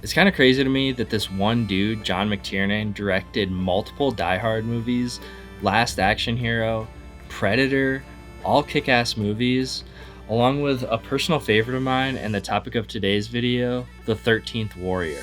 It's kind of crazy to me that this one dude, John McTiernan, directed multiple Die Hard movies, Last Action Hero, Predator, all kick-ass movies, along with a personal favorite of mine and the topic of today's video, The 13th Warrior.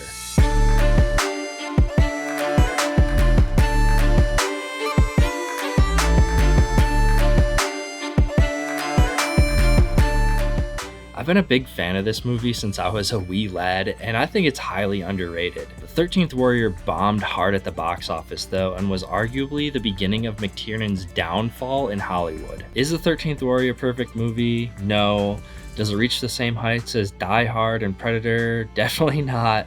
I've been a big fan of this movie since I was a wee lad, and I think it's highly underrated. The 13th Warrior bombed hard at the box office though, and was arguably the beginning of McTiernan's downfall in Hollywood. Is The 13th Warrior a perfect movie? No. Does it reach the same heights as Die Hard and Predator? Definitely not.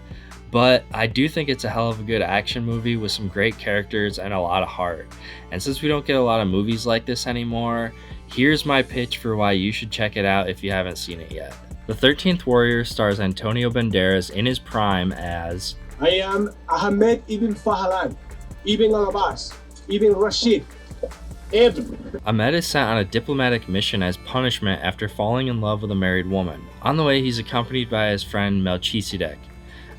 But I do think it's a hell of a good action movie with some great characters and a lot of heart. And since we don't get a lot of movies like this anymore, here's my pitch for why you should check it out if you haven't seen it yet. The 13th Warrior stars Antonio Banderas in his prime as I am Ahmed Ibn Fahlan, Ibn al-Abbas, Ibn Rashid, Ibn. Ahmed is sent on a diplomatic mission as punishment after falling in love with a married woman. On the way, he's accompanied by his friend Melchizedek.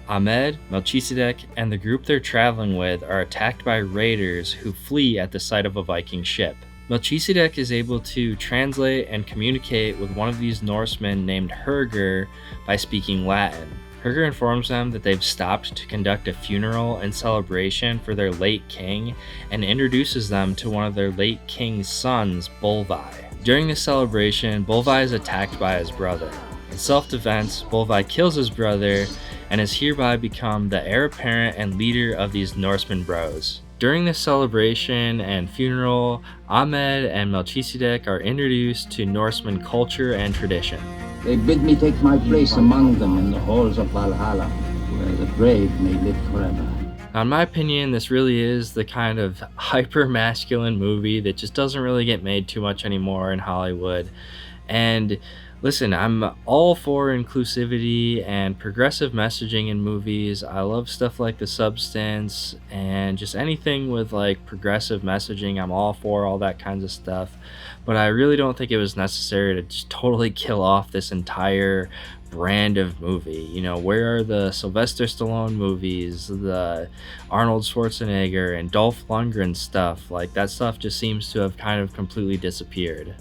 Ahmed, Melchizedek, and the group they're traveling with are attacked by raiders who flee at the sight of a Viking ship. Melchizedek is able to translate and communicate with one of these Norsemen named Herger by speaking Latin. Herger informs them that they've stopped to conduct a funeral and celebration for their late king and introduces them to one of their late king's sons, Bolvi. During the celebration, Bolvi is attacked by his brother. In self-defense, Bolvi kills his brother and has hereby become the heir apparent and leader of these Norseman bros. During this celebration and funeral, Ahmed and Melchizedek are introduced to Norseman culture and tradition. They bid me take my place among them in the halls of Valhalla, where the brave may live forever. Now, in my opinion, this really is the kind of hyper-masculine movie that just doesn't really get made too much anymore in Hollywood. And listen, I'm all for inclusivity and progressive messaging in movies. I love stuff like The Substance and just anything with like progressive messaging. I'm all for all that kinds of stuff. But I really don't think it was necessary to just totally kill off this entire brand of movie. You know, where are the Sylvester Stallone movies, the Arnold Schwarzenegger and Dolph Lundgren stuff? Like, that stuff just seems to have kind of completely disappeared.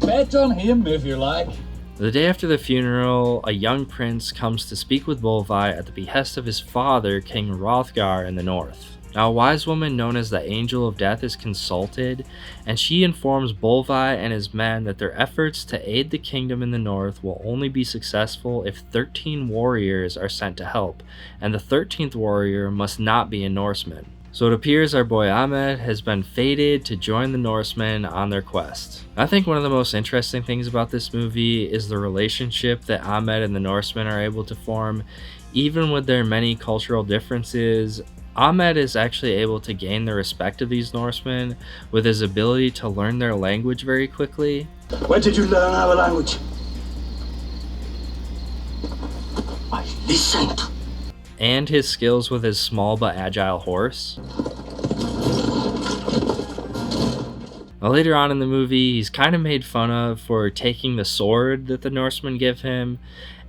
Bet on him if you like. The day after the funeral, a young prince comes to speak with Bolvi at the behest of his father, King Hrothgar in the north. Now, a wise woman known as the Angel of Death is consulted, and she informs Bolvi and his men that their efforts to aid the kingdom in the north will only be successful if 13 warriors are sent to help, and the 13th warrior must not be a Norseman. So it appears our boy Ahmed has been fated to join the Norsemen on their quest. I think one of the most interesting things about this movie is the relationship that Ahmed and the Norsemen are able to form. Even with their many cultural differences, Ahmed is actually able to gain the respect of these Norsemen with his ability to learn their language very quickly. Where did you learn our language? I listened. And his skills with his small but agile horse. Now, later on in the movie, he's kind of made fun of for taking the sword that the Norsemen give him,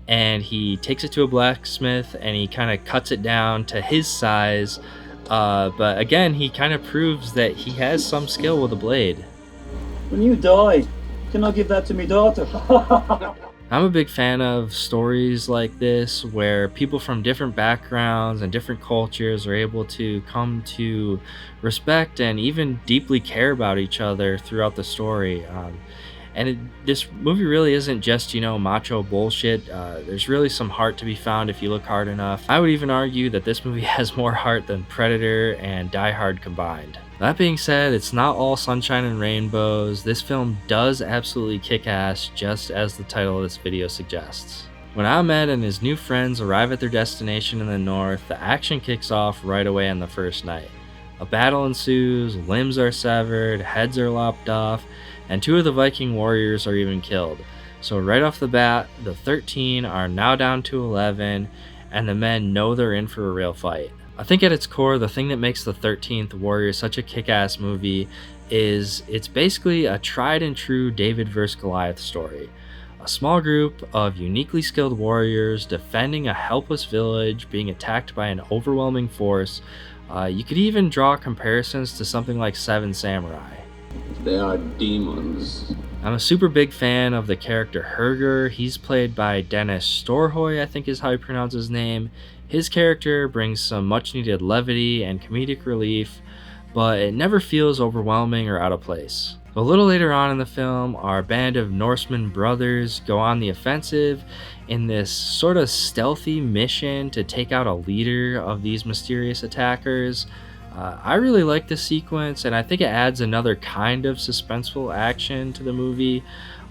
and he takes it to a blacksmith and he kind of cuts it down to his size. But again, he kind of proves that he has some skill with a blade. When you die, can I give that to me daughter? I'm a big fan of stories like this where people from different backgrounds and different cultures are able to come to respect and even deeply care about each other throughout the story. This movie really isn't just, macho bullshit. There's really some heart to be found if you look hard enough. I would even argue that this movie has more heart than Predator and Die Hard combined. That being said, it's not all sunshine and rainbows. This film does absolutely kick ass, just as the title of this video suggests. When Ahmed and his new friends arrive at their destination in the north, the action kicks off right away on the first night. A battle ensues, limbs are severed, heads are lopped off, and 2 of the Viking warriors are even killed. So right off the bat, the 13 are now down to 11, and the men know they're in for a real fight. I think at its core, the thing that makes the 13th Warrior such a kick-ass movie is it's basically a tried and true David vs. Goliath story. A small group of uniquely skilled warriors defending a helpless village being attacked by an overwhelming force. You could even draw comparisons to something like Seven Samurai. They are demons. I'm a super big fan of the character Herger. He's played by Dennis Storhoy, I think is how you pronounce his name. His character brings some much needed levity and comedic relief, but it never feels overwhelming or out of place. A little later on in the film, our band of Norseman brothers go on the offensive in this sort of stealthy mission to take out a leader of these mysterious attackers. I really like this sequence, and I think it adds another kind of suspenseful action to the movie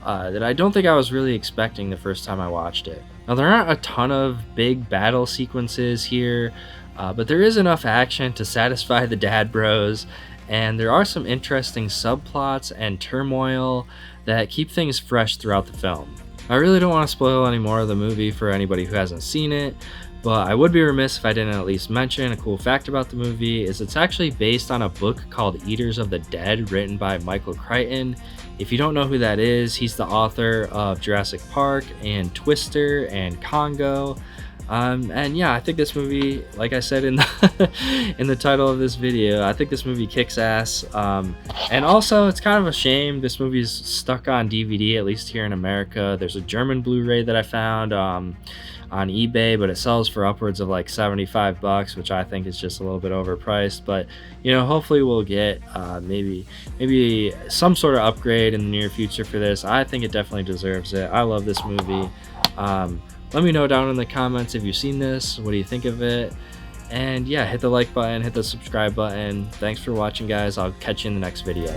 that I don't think I was really expecting the first time I watched it. Now, there aren't a ton of big battle sequences here, but there is enough action to satisfy the dad bros, and there are some interesting subplots and turmoil that keep things fresh throughout the film. I really don't want to spoil any more of the movie for anybody who hasn't seen it, but I would be remiss if I didn't at least mention a cool fact about the movie is it's actually based on a book called Eaters of the Dead written by Michael Crichton. If you don't know who that is, he's the author of Jurassic Park and Twister and Congo. And yeah, I think this movie, like I said in the in the title of this video, I think this movie kicks ass. And also, it's kind of a shame this movie's stuck on DVD, at least here in America. There's a German Blu-ray that I found on eBay, but it sells for upwards of like $75, which I think is just a little bit overpriced. But you know, hopefully we'll get maybe some sort of upgrade in the near future for this. I think it definitely deserves it. I love this movie. Let me know down in the comments if you've seen this. What do you think of it? And yeah, hit the like button, hit the subscribe button. Thanks for watching, guys. I'll catch you in the next video.